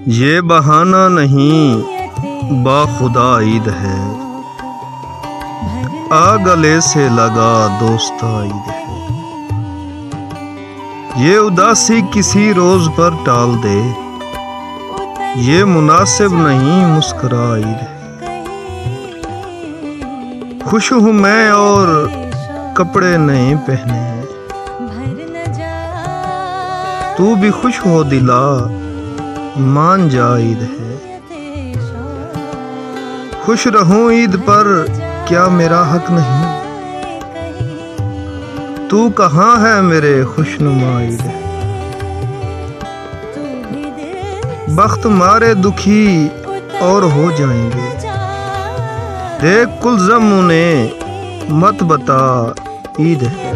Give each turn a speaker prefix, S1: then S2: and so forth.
S1: ये बहाना नहीं बाखुदा ईद है, आ गले से लगा दोस्ता ईद है। ये उदासी किसी रोज पर टाल दे, ये मुनासिब नहीं मुस्कुरा ईद है। खुश हूँ मैं और कपड़े नए पहने हैं, तू भी खुश हो दिला मान जा ईद है। खुश रहूं ईद पर क्या मेरा हक नहीं, तू कहाँ है मेरे खुशनुमा ईद है। बख्त मारे दुखी और हो जाएंगे, देख कुल ज़म उन्हें मत बता ईद है।